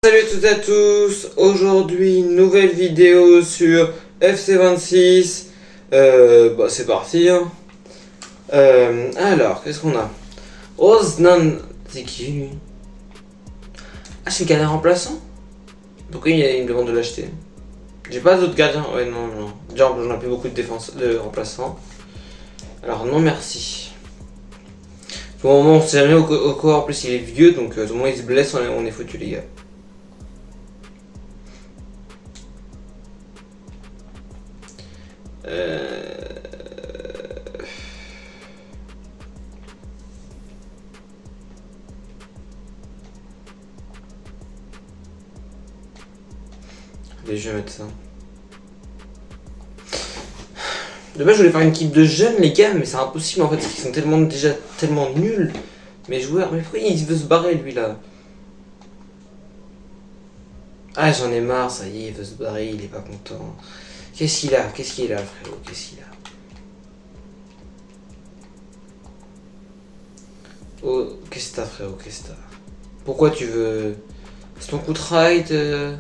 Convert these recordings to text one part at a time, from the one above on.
Salut à toutes et à tous, aujourd'hui nouvelle vidéo sur FC26, c'est parti hein. Alors, qu'est-ce qu'on a? Oznan, c'est qui lui? Ah, c'est le gardien remplaçant? Pourquoi il me demande de l'acheter? J'ai pas d'autres gardiens, ouais non. Déjà j'en ai plus beaucoup de remplaçants. Alors non merci. Pour le moment on sait jamais au corps, en plus il est vieux donc au moment il se blesse on est foutu les gars. Je vais mettre ça. De base je voulais faire une équipe de jeunes les gars, mais c'est impossible en fait, parce qu'ils sont déjà tellement nuls. Mes joueurs, mais pourquoi il veut se barrer lui là? Ah j'en ai marre, ça y est, il veut se barrer, il est pas content. Qu'est-ce qu'il a frérot, qu'est-ce qu'il a? Oh, qu'est-ce que t'as frérot, qu'est-ce que t'as? Pourquoi tu veux... C'est ton coup de ride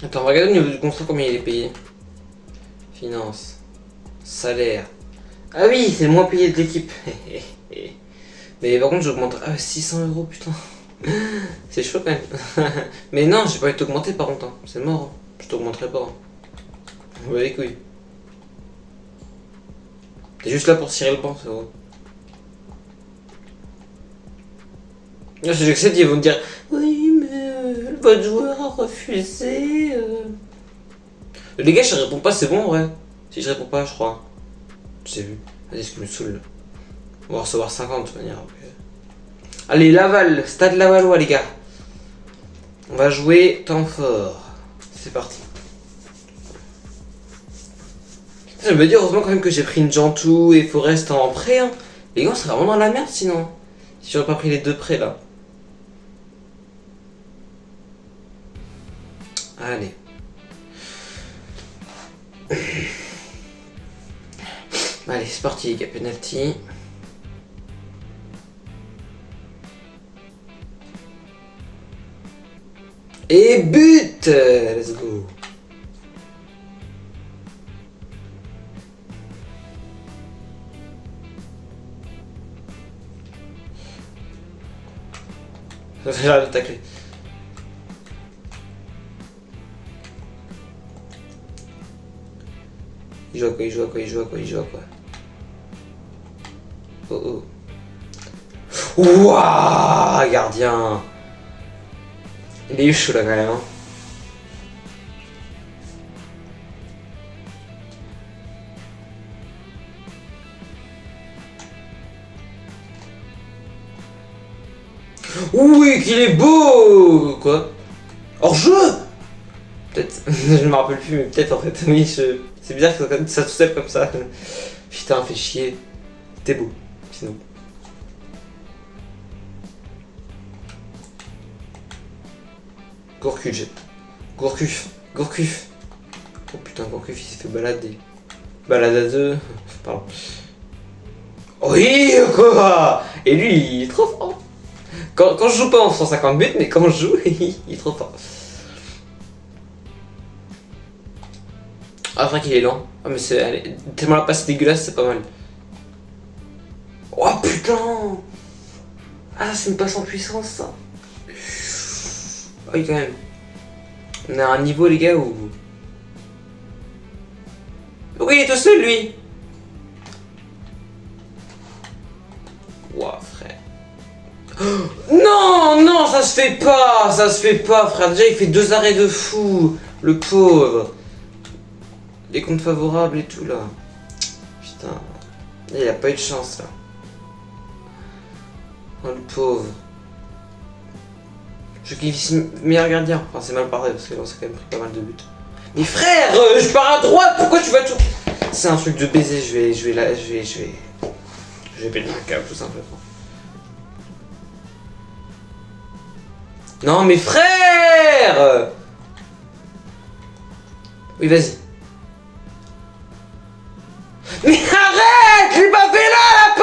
Attends, on va regarder au niveau du contrat combien il est payé. Finance. Salaire. Ah oui, c'est le moins payé de l'équipe. Mais par contre j'augmente... Ah 600 €, putain. C'est chaud quand même. Mais non, j'ai pas envie de t'augmenter par contre. Hein. C'est mort. Hein. Je t'augmenterai pas. Hein. Ouais les couilles. T'es juste là pour cirer le banc, c'est vrai. Si j'accepte, ils vont me dire oui mais votre joueur a refusé. Les gars, je réponds pas, c'est bon en vrai. Si je réponds pas, je crois. J'ai vu. Vas-y, ce qui me saoule. On va recevoir 50 de toute manière. Okay. Allez, Laval, Stade Lavallois les gars. On va jouer temps fort. C'est parti. Je me dis heureusement quand même que j'ai pris une Jantou et Forest en prêt. Hein. Les gars, on serait vraiment dans la merde sinon. Si j'aurais pas pris les deux prêts là. Allez. Allez, c'est parti les gars, penalty. Et but! Let's go. J'arrête de tacler. Il joue à quoi? Oh. Ouah, gardien. Il est chaud là quand même. Hein. Oui, qu'il est beau. Quoi? Hors-jeu. Peut-être. Je me rappelle plus, mais peut-être en fait. Oui, c'est bizarre que ça tout seul comme ça. Putain, fait chier. T'es beau, sinon. Gourcuff. Oh putain, Gourcuff il s'est fait balader. Balade à deux. Pardon. Oui, quoi. Et lui, il est trop fort. Quand je joue pas en 150 buts, mais quand je joue, il est trop fort. Ah, vrai qu'il est lent. Ah, mais c'est tellement la passe dégueulasse, c'est pas mal. Oh putain. Ah, c'est une passe en puissance ça. Oui, quand même. On a un niveau, les gars, où... Oui, il est tout seul, lui. Ouah, frère. Non, ça se fait pas, frère. Déjà, il fait 2 arrêts de fou. Le pauvre. Des comptes favorables et tout, là. Putain. Il a pas eu de chance, là. Oh, le pauvre. Je kiffe meilleur gardien. Enfin, c'est mal parlé parce que là, on s'est quand même pris pas mal de buts. Mais frère, je pars à droite, pourquoi tu vas tout... C'est un truc de baiser, je vais péter un câble, tout simplement. Non, mais frère. Oui, vas-y. Mais arrête, je l'ai pas fait là, la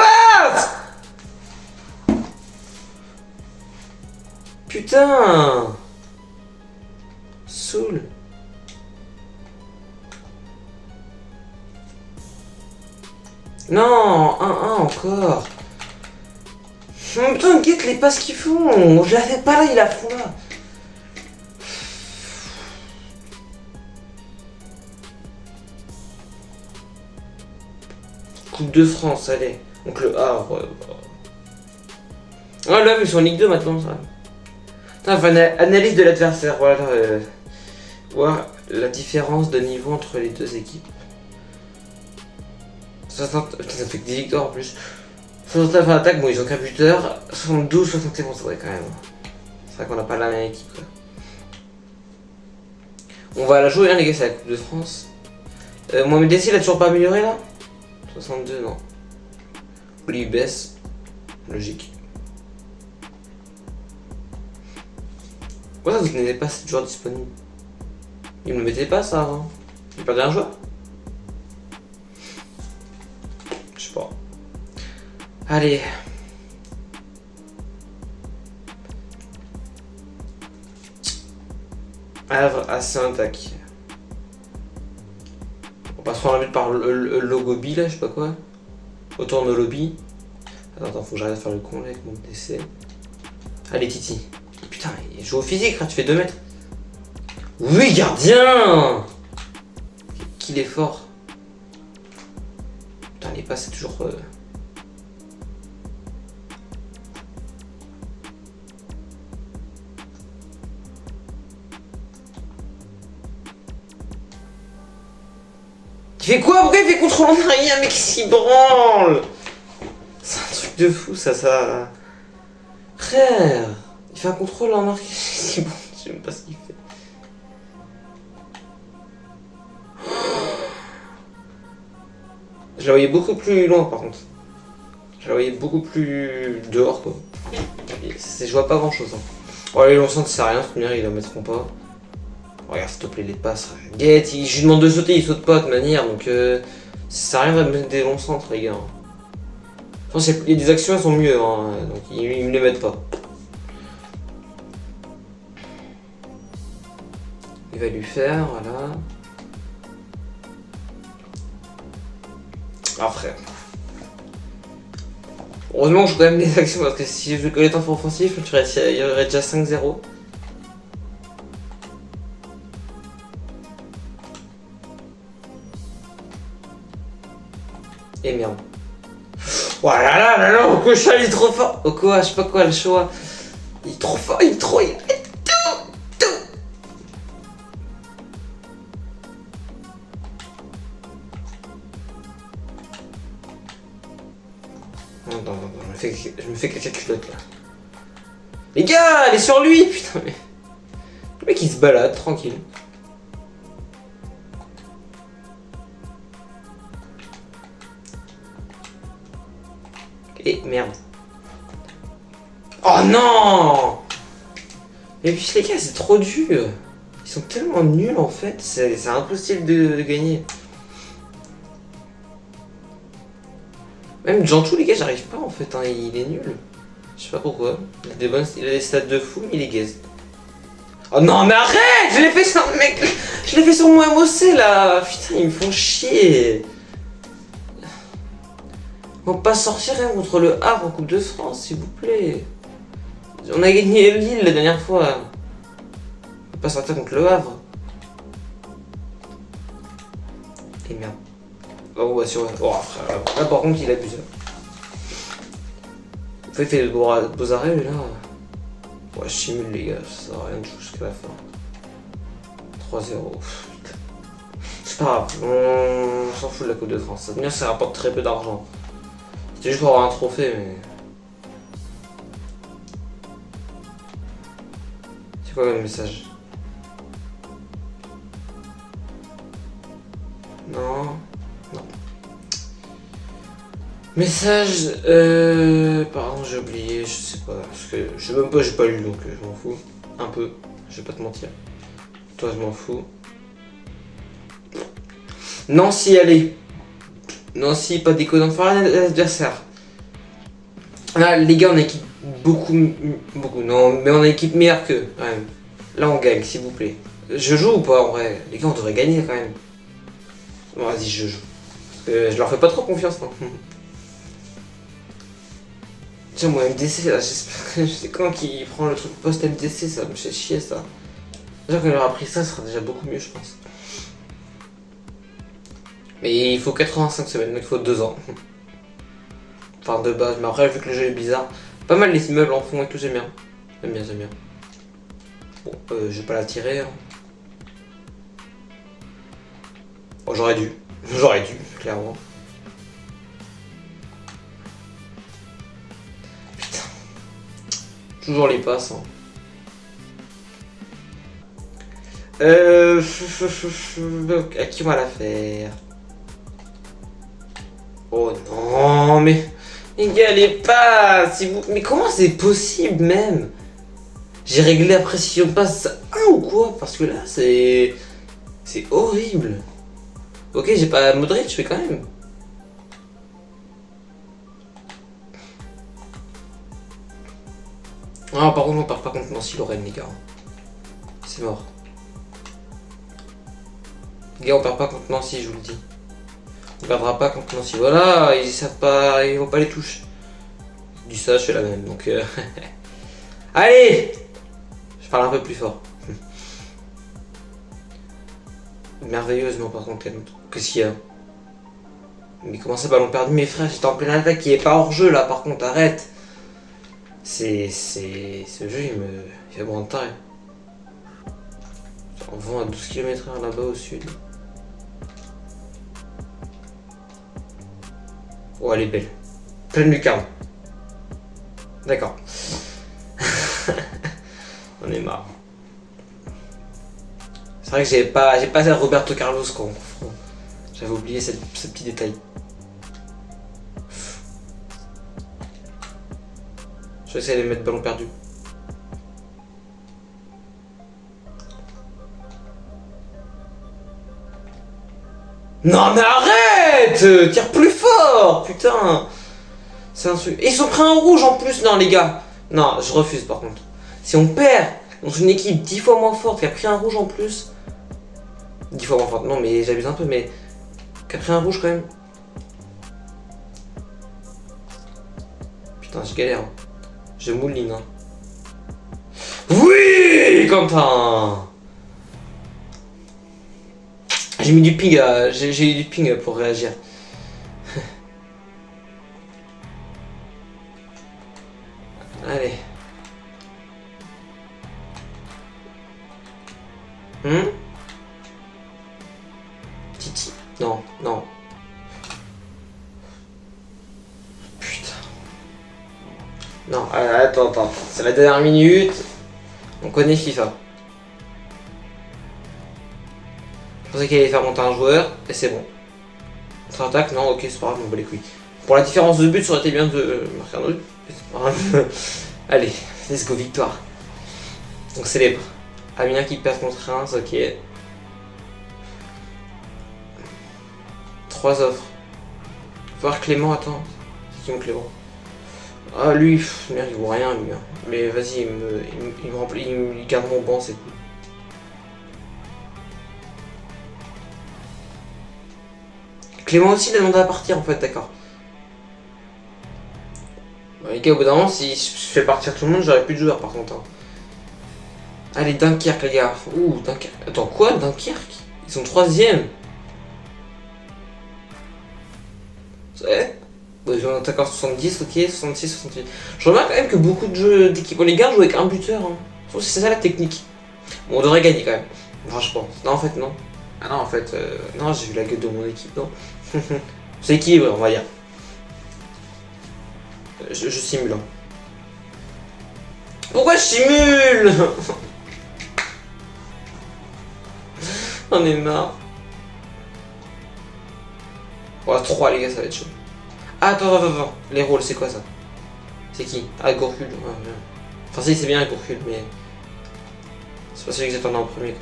putain. Saoul. Non, 1-1 encore. Putain, guette les passes qu'ils font. Je la fais pas là, ils la font là. Coupe de France, allez. Donc le Havre. Ah là, ils sont en Ligue 2 maintenant, ça. Putain, enfin, analyse de l'adversaire, voilà. Voir la différence de niveau entre les deux équipes. 60... Putain, ça fait que 10 victoires en plus. 69 en attaque, bon, ils ont qu'un buteur. 72, 71, c'est vrai quand même. C'est vrai qu'on n'a pas la même équipe, quoi. On va la jouer, hein, les gars, c'est la Coupe de France. Mohamed Dessi, il a toujours pas amélioré là? 62, non. Lui, il baisse. Logique. Pourquoi ça, vous tenez pas, c'est toujours disponible? Il me mettait pas ça avant. Il perdait un joueur? Je sais pas. Allez. Havre, assez attaque. On va se prendre la but par le logo B là, je sais pas quoi. Autour de nos lobbies. Attends, faut que j'arrête de faire le con là avec mon DC. Allez, Titi. Putain, il joue au physique, là, tu fais 2 mètres. Oui, gardien. Qu'il est fort. Putain, les passes, c'est toujours... Tu fais quoi? Pourquoi il fait contrôle en arrière? Mais qu'est-ce qu'il branle? C'est un truc de fou, ça. Frère, il fait un contrôle en arrière. Je sais même pas ce qu'il fait. Je la voyais beaucoup plus loin par contre. Je la voyais beaucoup plus dehors quoi. Je vois pas grand chose. Hein. Oh, les longs centres, c'est rien, de première ils la mettront pas. Regarde, s'il te plaît, les passes. Guette, je lui demande de sauter, il saute pas de manière, donc ça sert à rien de mettre des longs centres, les gars. Je pense qu'il y a des actions, elles sont mieux, hein, donc ils me les mettent pas. Il va lui faire, voilà. Ah, frère. Heureusement que je joue quand même des actions, parce que si je jouais que les temps offensifs, il y aurait déjà 5-0. Et merde. Oh là là, Okocha il est trop fort. Okocha, je sais pas quoi, le choix. Il est trop fort, il est trop... tout. Non, je me fais quelques culottes là. Les gars, elle est sur lui, putain mais... Le mec il se balade, tranquille. Et merde. Oh non! Et puis les gars, c'est trop dur. Ils sont tellement nuls en fait, c'est impossible de gagner. Même Jantou, les gars, j'arrive pas en fait, hein, il est nul. Je sais pas pourquoi. Il a des stats de fou, mais il est gaze. Oh non, mais arrête! Je l'ai fait sur mec! Je l'ai fait sur mon MOC là! Putain, ils me font chier! On va pas sortir rien contre le Havre en Coupe de France, s'il vous plaît. On a gagné Lille la dernière fois. On va pas sortir contre le Havre. Et merde. Oh, bah sur... Oh, frère. Là, par contre, il abuse. Il fait de beaux arrêts, mais là... Ouais, je simule, les gars. Ça sert à rien de jouer jusqu'à la fin. 3-0. C'est pas grave. On s'en fout de la Coupe de France. Ça rapporte très peu d'argent. C'était juste pour avoir un trophée, mais... C'est quoi le message? Non. Non. Message... Pardon, j'ai oublié, je sais pas. Parce que je sais même pas, j'ai pas lu, donc je m'en fous. Un peu. Je vais pas te mentir. Toi, je m'en fous. Nancy, allez. Nancy, pas déconnant de faire l'adversaire. Là, les gars, on équipe beaucoup. Non, mais on a une équipe meilleure qu'eux, quand même. Là, on gagne, s'il vous plaît. Je joue ou pas, en vrai? Les gars, on devrait gagner, quand même. Bon, vas-y, je joue. Parce que je leur fais pas trop confiance, non. Tiens, moi, MDC, là, j'espère. Je sais quand qui prend le truc post-MDC, ça me fait chier, ça. Déjà, quand il aura pris ça, ce sera déjà beaucoup mieux, je pense. Mais il faut 85 semaines, donc il faut 2 ans. Enfin, de base, mais après, vu que le jeu est bizarre, pas mal les immeubles en fond et tout, j'aime bien. J'aime bien. Bon, je vais pas la tirer. Hein. Bon, j'aurais dû, clairement. Putain. Toujours les passes. Hein. À qui on va la faire? Oh non, mais... Les gars, les passes, mais comment c'est possible, même? J'ai réglé la précision de passe 1 ou quoi? Parce que là, c'est... C'est horrible. Ok, j'ai pas Modric, mais quand même. Ah, par contre, on part pas contre Nancy-Lorraine, les gars. C'est mort. Les gars, on perd pas contre Nancy, je vous le dis. On perdra pas contre Nancy. Voilà, ils savent pas, ils vont pas les toucher. Je dis ça, je fais la même, donc... Allez! Je parle un peu plus fort. Merveilleuse, non, par contre, qu'est-ce qu'il y a? Mais comment ça, ballon perdu? Mes frères, j'étais en pleine attaque, il est pas hors jeu là, par contre, arrête! Ce jeu, il fait grand taré. On vend à 12 km/h là-bas au sud. Oh, elle est belle. Pleine lucarne. D'accord. On est marre. C'est vrai que j'ai pas assez Roberto Carlos quand j'avais oublié ce petit détail. Je vais essayer de mettre ballon perdu. Non mais arrête! Tire plus fort! Putain! C'est un truc. Et ils ont pris un rouge en plus, non les gars! Non, je refuse par contre. Si on perd dans une équipe 10 fois moins forte qui a pris un rouge en plus. 10 fois moins forte, non mais j'abuse un peu, mais qui a pris un rouge quand même. Putain, je galère. Hein. Je mouline. Hein. Oui, Quentin! J'ai mis du ping, j'ai eu du ping pour réagir. Allez. Titi. Non, non. Putain. Non, attends. C'est la dernière minute. On connaît FIFA. Je pensais qu'il allait faire monter un joueur, et c'est bon. Contre-attaque, non, ok, c'est pas grave, on bat les couilles. Pour la différence de but, ça aurait été bien de marquer un autre. C'est pas grave. Allez, let's go, victoire. Donc célèbre. Amina qui perd contre Reims, ok. 3 offres. Faut voir Clément, attends. C'est qui mon Clément? Ah lui, merde, il vaut rien lui. Hein. Mais vas-y, il garde mon banc, c'est cool. Clément aussi, il a demandé à partir en fait, d'accord. Bon, les gars, au bout d'un moment, si je fais partir tout le monde, j'aurais plus de joueurs par contre. Hein. Allez, Dunkerque, les gars. Ouh, Dunkerque. Attends, quoi, Dunkerque? Ils sont 3ème. Ouais. Ils ont un attaquant 70, ok, 66, 68. Je remarque quand même que beaucoup de jeux d'équipe les gars jouent avec un buteur. Hein. Je trouve que c'est ça la technique. Bon, on devrait gagner quand même. Enfin, je pense. Non, en fait, non. Ah non, en fait, non, j'ai vu la gueule de mon équipe, non. C'est équilibré, on va dire. Je simule. Hein. Pourquoi je simule? On est marre. Oh, 3 les gars, ça va être chaud. Ah, attends. Les rôles, c'est quoi ça? C'est qui? Ah, Gourcules. Ouais, bien. Enfin, si, c'est bien Gourcules, mais. C'est pas celui que j'attendais en premier.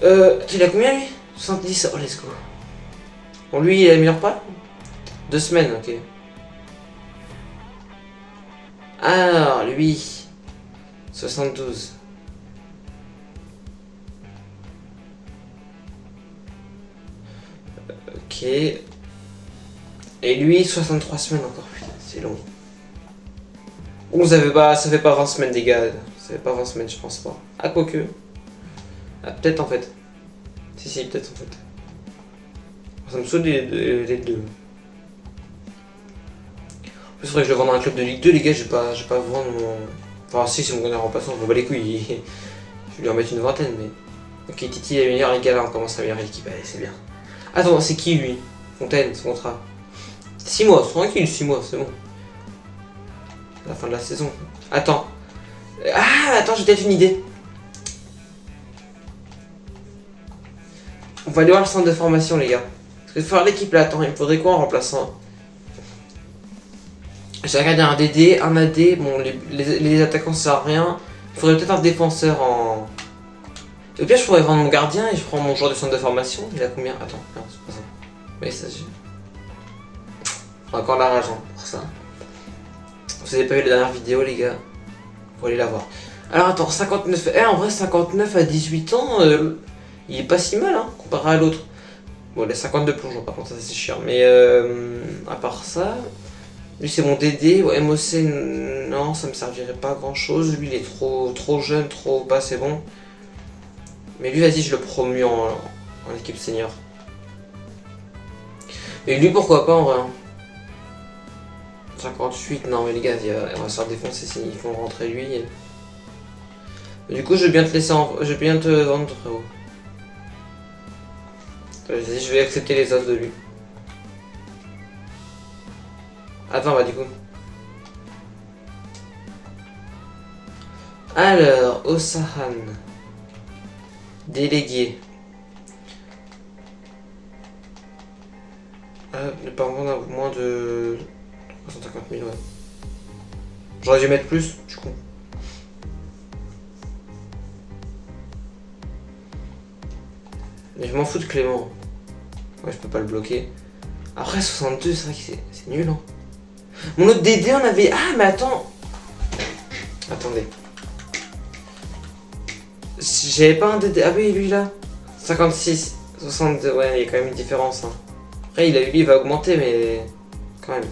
Il a combien lui? 70, oh let's go. Bon, lui, il améliore pas? 2 semaines, ok. Alors, lui, 72. Ok. Et lui, 63 semaines encore. Putain, c'est long. Bon, ça fait pas 20 semaines, les gars. Ça fait pas 20 semaines, je pense pas. Ah, quoique. Ah, peut-être en fait. Si, peut-être en fait. Ça me saoule les deux. En plus, il faudrait que je le vende dans un club de Ligue 2, les gars. Je vais pas vendre mon. Enfin, si, c'est mon dernier remplaçant. Je me bats les couilles. Je vais lui en mettre une vingtaine, mais. Ok, Titi est meilleur, les gars. Là, on commence à améliorer l'équipe. Allez, c'est bien. Attends, c'est qui lui? Fontaine, son contrat. 6 mois, tranquille, 6 mois, c'est bon. La fin de la saison. Attends. Ah, attends, j'ai peut-être une idée. On va aller voir le centre de formation, les gars. Parce que faire l'équipe là, attends, il me faudrait quoi en remplaçant? J'ai regardé un DD, un AD, bon, les attaquants ça sert à rien. Il faudrait peut-être un défenseur en. Au pire, je pourrais vendre mon gardien et je prends mon joueur de centre de formation. Il a combien? Attends, non, c'est pas ça. Oui, ça j'ai. Encore la rage hein, pour ça. Vous avez pas vu la dernière vidéo, les gars? Faut aller la voir. Alors attends, 59. En vrai, 59 à 18 ans, il est pas si mal, hein, comparé à l'autre. Bon, les 52 plongeons, par contre, ça c'est chiant. Mais à part ça, lui c'est mon DD. Ouais, MOC, non, ça me servirait pas à grand chose. Lui il est trop jeune, trop pas, c'est bon. Mais lui, vas-y, je le promue en équipe senior. Et lui, pourquoi pas en vrai? 58, non mais les gars, on va se faire défoncer s'ils font rentrer lui. Du coup, je vais bien te laisser je vais bien te vendre, frérot. Vas-y, je vais accepter les os de lui. Attends, bah du coup. Alors, Osahan. Délégué. Ne pas vendre à moins de 350 000, ouais. J'aurais dû mettre plus, je suis con. Mais je m'en fous de Clément. Ouais, je peux pas le bloquer. Après, 62, c'est vrai que c'est nul, hein. Mon autre DD, on avait. Ah, mais attends. Attendez. J'avais pas un DD. Ah oui, lui là. 56, 62. Ouais, il y a quand même une différence. Hein. Après, lui, il va augmenter, mais. Quand même.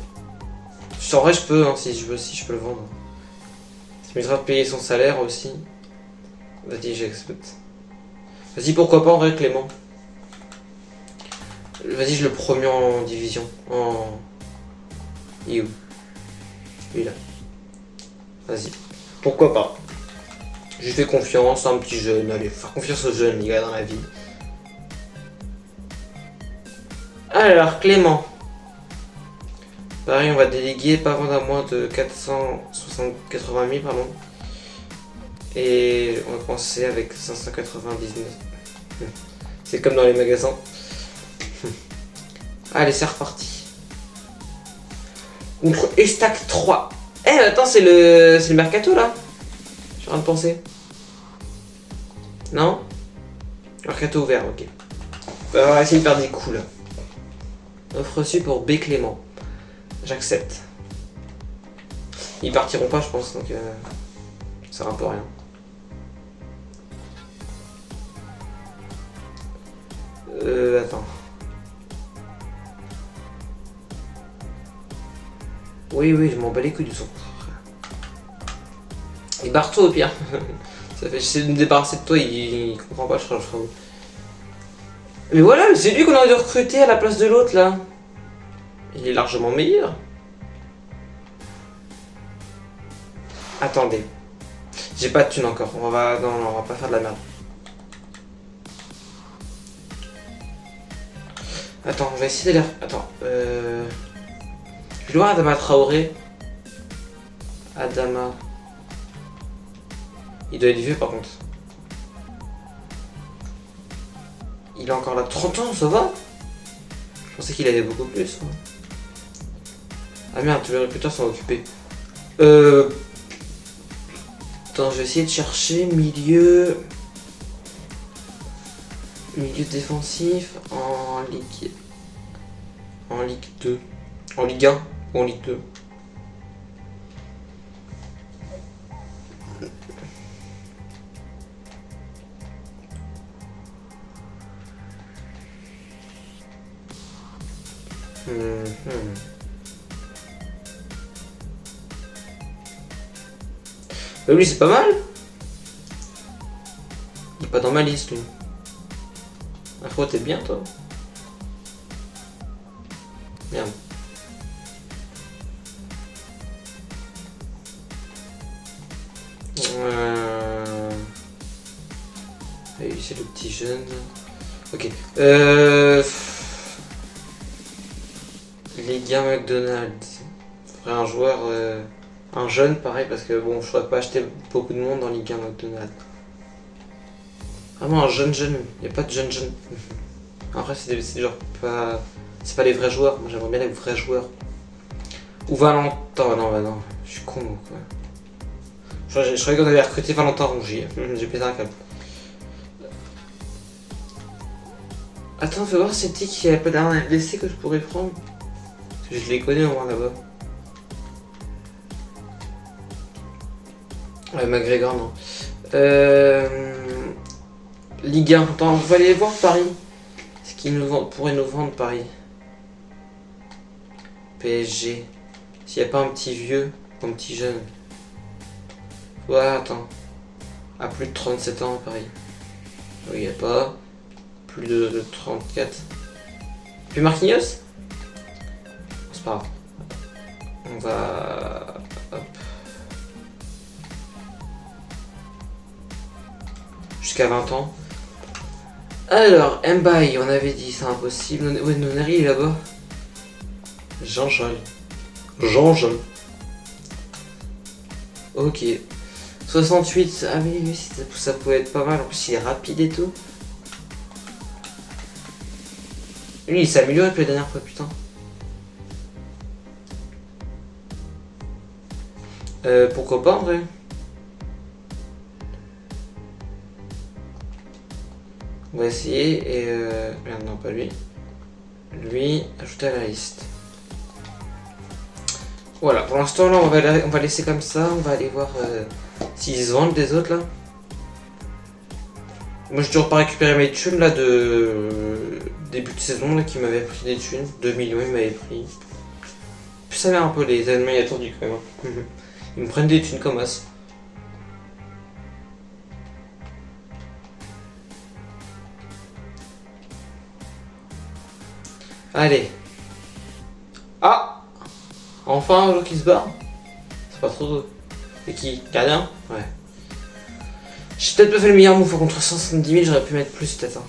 En vrai, je peux, hein, si je veux, si je peux le vendre. Ça m'évitera de payer son salaire aussi. Vas-y, j'accepte. Vas-y, pourquoi pas en vrai, Clément. Vas-y, je le promets en division. Il est où? Lui là. Vas-y. Pourquoi pas? Je lui fais confiance, un petit jeune. Allez, faire confiance aux jeunes, les gars, dans la vie. Alors, Clément. Pareil, on va déléguer, pas vendre à moins de 480 000, pardon. Et on va commencer avec 599. C'est comme dans les magasins. Allez, c'est reparti. Contre Estac 3. Eh, attends, c'est le mercato là? Je suis en train de penser. Non? Mercato ouvert, ok. On va essayer de faire des coups là. Offre reçue pour B. Clément. J'accepte. Ils partiront pas, je pense, donc ça sert un peu à rien. Attends. Oui, je m'en bats les couilles du son. Et barre-toi au pire. Ça fait, j'essaie de me débarrasser de toi, il comprend pas, je crois. Mais voilà, c'est lui qu'on aurait dû recruter à la place de l'autre là. Il est largement meilleur. Attendez. J'ai pas de thune encore. Non, on va pas faire de la merde. Attends, on va essayer d'aller. Attends. Je vais voir Adama Traoré. Adama. Il doit être vieux par contre. Il a encore là 30 ans, ça va? Je pensais qu'il avait beaucoup plus. Hein. Ah merde, tous les recruteurs sont occupés. Attends, je vais essayer de chercher milieu défensif en Ligue 2. En Ligue 1 ou en Ligue 2. Bah lui c'est pas mal. Il est pas dans ma liste lui. Afro t'es bien toi. Merde. Et lui c'est le petit jeune. Ok. Les gars McDonald's. Faudrait un joueur. Un jeune pareil parce que bon je pourrais pas acheter beaucoup de monde dans Ligue 1 McDonald's. Vraiment un jeune, il n'y a pas de jeune. Après c'est des genre pas. C'est pas les vrais joueurs, moi j'aimerais bien les vrais joueurs. Ou Valentin, non bah non, je suis con quoi. Je croyais qu'on avait recruté Valentin Rongier, j'ai pété un câble. Attends, fais voir c'était qui a pas d'un blessé que je pourrais prendre. Parce que je les connais au moins là-bas. Ouais, McGregor, non. Ligue 1, attends, on va aller voir Paris. Ce qui pourrait nous vendre Paris. PSG. S'il n'y a pas un petit vieux, un petit jeune. Ouais, attends. À plus de 37 ans à Paris. Oui, il n'y a pas. Plus de 34. Puis Marquinhos? C'est pas grave. On va... Hop. Jusqu'à 20 ans. Alors, Mbaye, on avait dit, c'est impossible. Ouais, Noneri est là-bas. Jean-Jol. Ok. 68. Ah oui, ça pouvait être pas mal. En plus, il est rapide et tout. Lui, il s'est amélioré depuis la dernière fois, putain. Pourquoi pas en vrai? On va essayer et merde non pas lui. Lui, ajouter à la liste. Voilà, pour l'instant là on va laisser comme ça, on va aller voir s'ils se vendent des autres là. Moi j'ai toujours pas récupéré mes thunes là de début de saison là qui m'avaient pris des thunes. 2 millions ils m'avaient pris. Puis ça m'a un peu les Allemands attendus quand même. Hein. Ils me prennent des thunes comme as. Allez. Ah! Enfin un joueur qui se barre. C'est pas trop drôle. Et qui? Gardien? Ouais. J'ai peut-être pas fait le meilleur move contre 170 000, j'aurais pu mettre plus peut-être. Hein.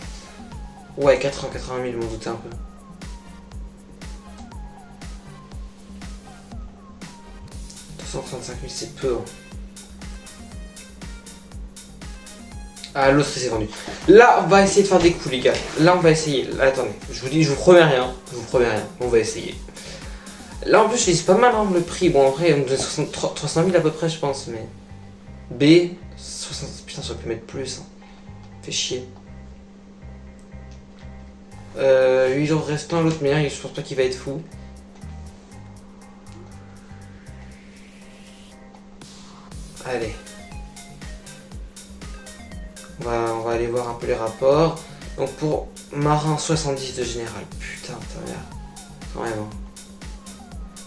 Ouais, 80 000, je m'en doutais un peu. « 235 000, c'est peu. Hein. Ah, l'autre il s'est vendu. Là, on va essayer de faire des coups, les gars. Là, on va essayer. Là, attendez, je vous dis, je vous promets rien. On va essayer. Là, en plus, je lise pas mal hein, le prix. Bon, en vrai, on me donne 300 000 à peu près, je pense. Mais. B, 60. Putain, j'aurais pu mettre plus. Hein. Fait chier. 8 jours restants, l'autre meilleur, je pense pas qu'il va être fou. Allez. On va aller voir un peu les rapports. Donc pour Marin, 70 de général. Putain, merde. Quand même.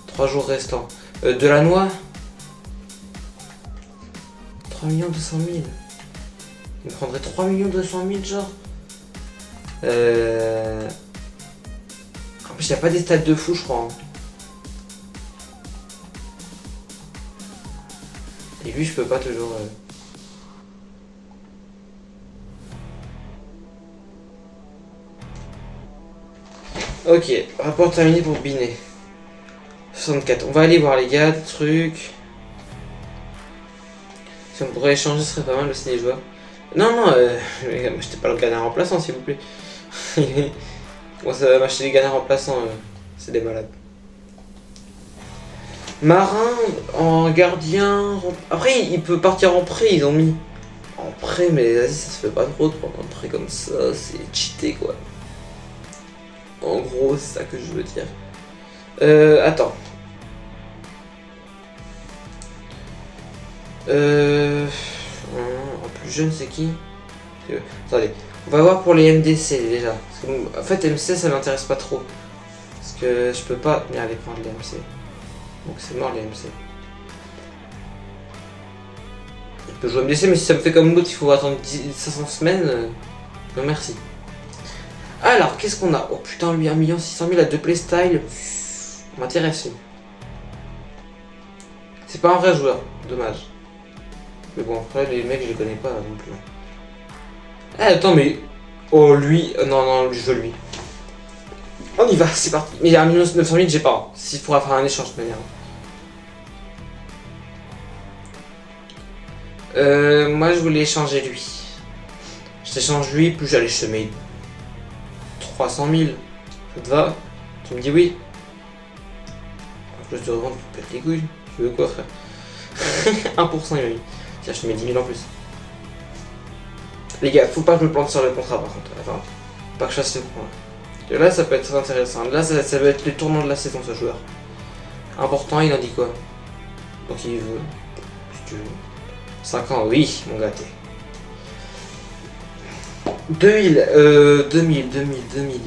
3 jours restants. Delannoy 3 200 000. Il me prendrait 3 200 000 genre. En plus, il n'y a pas des stats de fou, je crois. Hein. Et lui, je peux pas toujours. Ok, rapport terminé pour Binet. 64. On va aller voir les gars, des trucs. Si on pourrait échanger, ce serait pas mal aussi les joueurs. Non, m'achetez pas le gagnant remplaçant, s'il vous plaît. Moi, ça va m'acheter les gagnants remplaçants, c'est des malades. Marin en gardien. Après, il peut partir en prêt, ils ont mis. En prêt, mais vas-y, ça se fait pas trop de prendre un prêt comme ça, c'est cheaté quoi. En gros, c'est ça que je veux dire. Attends. jeune, c'est qui? Attendez, on va voir pour les MDC déjà. Parce que, en fait, MC ça m'intéresse pas trop. Parce que je peux pas venir aller prendre les MC. Donc c'est mort les MC. Je peux jouer MDC, mais si ça me fait comme l'autre, il faut attendre 500 semaines. Non merci. Alors, qu'est-ce qu'on a? Oh putain, lui 1 600 000 à 2 playstyle. M'intéresse lui. C'est pas un vrai joueur, dommage. Mais bon, après les mecs je les connais pas non plus. Eh attends mais... Oh lui... non, je veux lui. On y va, c'est parti. Mais il y a 1 900 000 j'ai pas. S'il faudra faire un échange de manière. Moi je voulais échanger lui. Je t'échange lui, plus j'allais semer 300 000. Ça te va? Tu me dis oui? En plus de revendre, tu pètes les couilles. Tu veux quoi frère? 1% il m'a mis. Tiens, je te mets 10 000 en plus. Les gars, faut pas que je me plante sur le contrat par contre. Enfin, pas que je fasse le point. Et là, ça peut être très intéressant. Là, ça va être les tournants de la saison, ce joueur. Important, il en dit quoi? Donc il veut. Si tu veux. 5 ans, oui, mon gâté. 2000.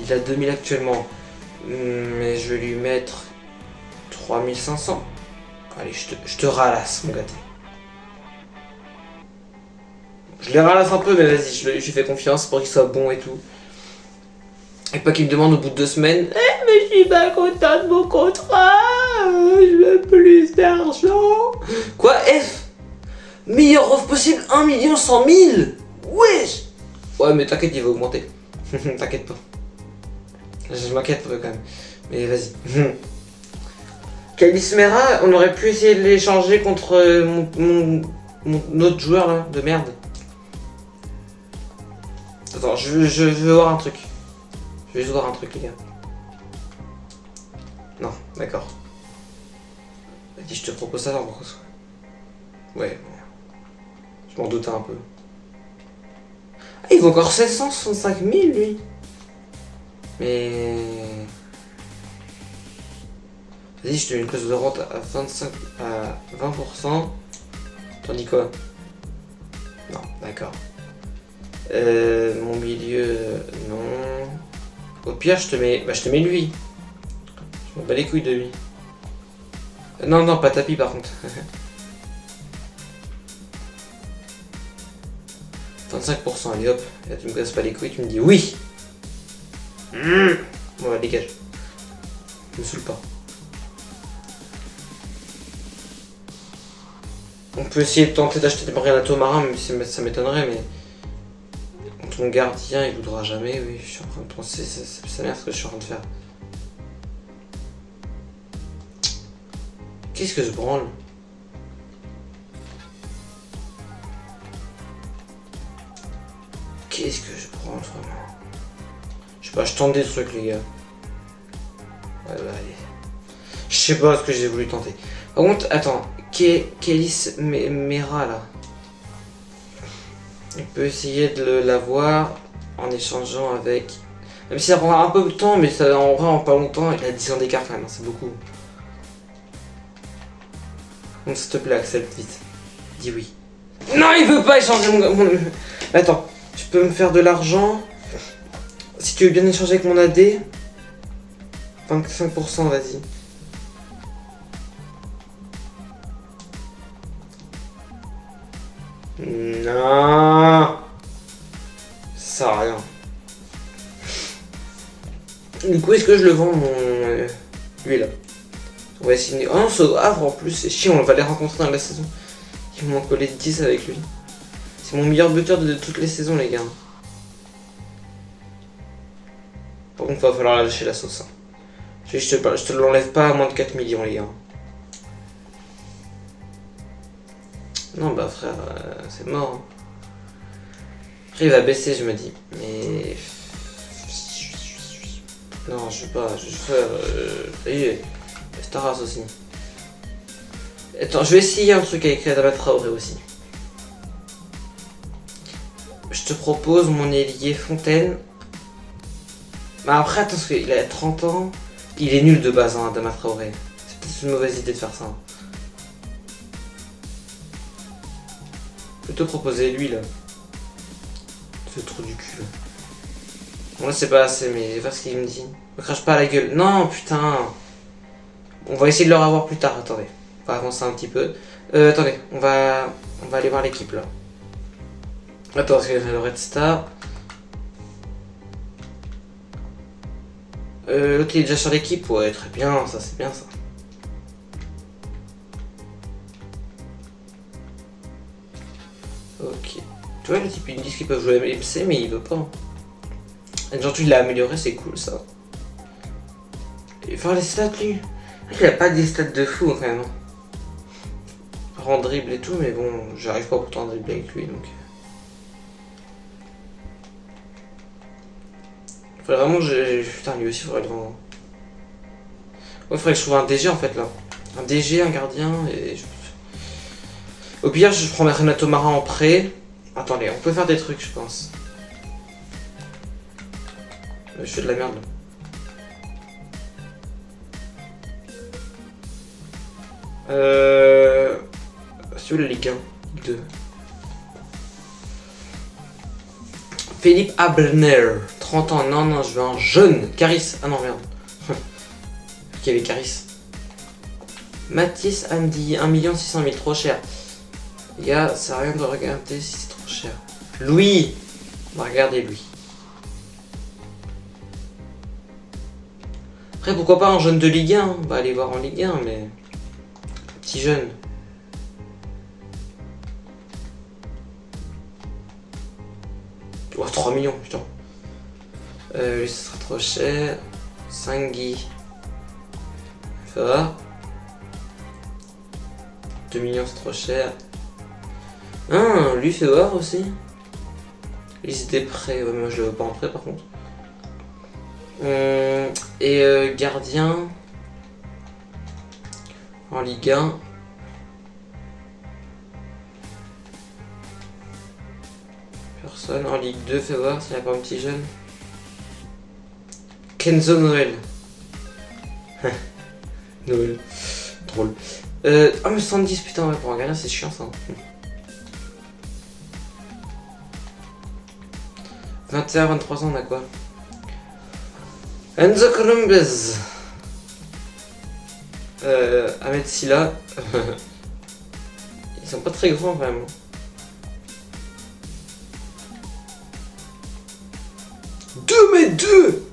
Il a 2000 actuellement. Mais je vais lui mettre 3500. Allez, je te ralasse, mon gâté. Je les ralasse un peu, mais vas-y, je lui fais confiance pour qu'il soit bon et tout. Et pas qu'il me demande au bout de 2 semaines. Eh, mais je suis pas content de mon contrat. Je veux plus d'argent. Quoi, F? Meilleure offre possible, 1 100 000. Wesh. Ouais, mais t'inquiète, il va augmenter. T'inquiète pas. Je m'inquiète quand même. Mais vas-y. Kalismera, on aurait pu essayer de l'échanger contre mon autre joueur là, de merde. Attends, je veux voir un truc. Je vais juste voir un truc, les gars. Non, d'accord. Vas-y, je te propose ça, par contre. Ouais, je m'en doutais un peu. Ah, il vaut encore 765 000, lui. Mais... Vas-y, je te mets une clause de rente à 20%. T'en dis quoi? Non, d'accord. Mon milieu, non. Au pire, je te mets lui. Je m'en bats les couilles de lui. Non, pas tapis par contre. 25%, allez hop. Là, tu me casses pas les couilles, tu me dis oui. Bon, bah, dégage. Me saoule pas. On peut essayer de tenter d'acheter des Marianato Marin, même si ça m'étonnerait, mais... Ton gardien, il voudra jamais, oui, je suis en train de penser, c'est merde ce que je suis en train de faire. Qu'est-ce que je branle? Qu'est-ce que je branle, vraiment? Je sais pas, je tente des trucs, les gars. Ouais, bah, allez. Je sais pas ce que j'ai voulu tenter. Par contre, attends, Kélis Mera, là. On peut essayer de l'avoir en échangeant avec... Même si ça prendra un peu de temps, mais ça en vrai en pas longtemps, il a 10 ans d'écart quand même, c'est beaucoup. Donc s'il te plaît, accepte vite. Dis oui. Non, il veut pas échanger mon... Attends, tu peux me faire de l'argent. Si tu veux bien échanger avec mon AD. 25%, vas-y. Non, ça sert à rien. Du coup, est-ce que je le vends mon... lui là? On va essayer... Oh non, c'est au Havre en plus, c'est chiant, on va les rencontrer dans la saison. Ils vont m'en coller 10 avec lui. C'est mon meilleur buteur de toutes les saisons, les gars. Par contre, il va falloir lâcher la sauce. Hein. Je te l'enlève pas à moins de 4 millions, les gars. Non, bah frère, c'est mort. Hein. Après, il va baisser, je me dis. Mais... Non, je veux pas. Je veux faire... Ça y est. Staras aussi. Attends, je vais essayer un truc avec Adama Traoré aussi. Je te propose mon ailier Fontaine. Mais après, attends, parce qu'il a 30 ans. Il est nul de base, hein, Adama Traoré. C'est peut-être une mauvaise idée de faire ça. Hein. Je vais te proposer lui là. C'est trop du cul. Moi c'est pas assez, mais voir ce qu'il me dit. Me crache pas à la gueule. Non, putain. On va essayer de leur avoir plus tard. Attendez. On va avancer un petit peu. Attendez, on va aller voir l'équipe là. Attends, parce qu'il y a le Red Star. L'autre il est déjà sur l'équipe. Ouais, très bien, ça c'est bien ça. Ok. Tu vois, le type il me dit qu'il peut jouer à MC, mais il veut pas. Genre, tu l'as amélioré, c'est cool ça. Et voir les stats, lui. Il a pas des stats de fou quand même. Rend dribble et tout, mais bon, j'arrive pas pourtant à dribbler avec lui donc. Faudrait vraiment. Putain, lui aussi, faudrait le vendre. Ouais, faudrait que je trouve un DG en fait là. Un DG, un gardien et. Au pire, je prends Renato Mara en prêt. Attendez, on peut faire des trucs, je pense. Je fais de la merde là. C'est où la Ligue 1 Ligue 2. Philippe Abner, 30 ans. Non, non, je veux un jeune. Caris. Ah non, merde. Qui avait Caris. Mathis Andy, 1 600 000, trop cher. Les gars, ça sert à rien de regarder si c'est trop cher. Louis, on va regarder lui. Après, pourquoi pas un jeune de Ligue 1 on va aller voir en Ligue 1, mais. Petit jeune. Oh, 3 millions, putain. Lui, ça sera trop cher. 5 Guy. Ça va. 2 millions, c'est trop cher. Ah, lui fait voir aussi. Lui, c'était prêt. Ouais, moi, je le veux pas en prêt, par contre. Et gardien. En Ligue 1. Personne. En Ligue 2, fais voir s'il n'y a pas un petit jeune. Kenzo Noël. Noël. Drôle. Ah mais 110 putain, ouais, pour un gardien c'est chiant ça. 21, 23 ans, on a quoi? Enzo Columbus. Ahmed Silla. Ils sont pas très grands vraiment. Mais 2.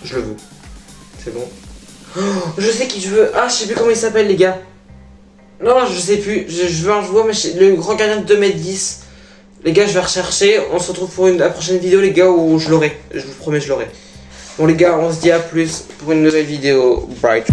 Je le veux. C'est bon. Oh, je sais qui je veux. Ah, je sais plus comment il s'appelle, les gars. Non, je sais plus. Je veux un joueur, mais le grand gardien de 2m10. Les gars, je vais rechercher. On se retrouve pour la prochaine vidéo, les gars, où je l'aurai. Je vous promets, je l'aurai. Bon, les gars, on se dit à plus pour une nouvelle vidéo. Bye.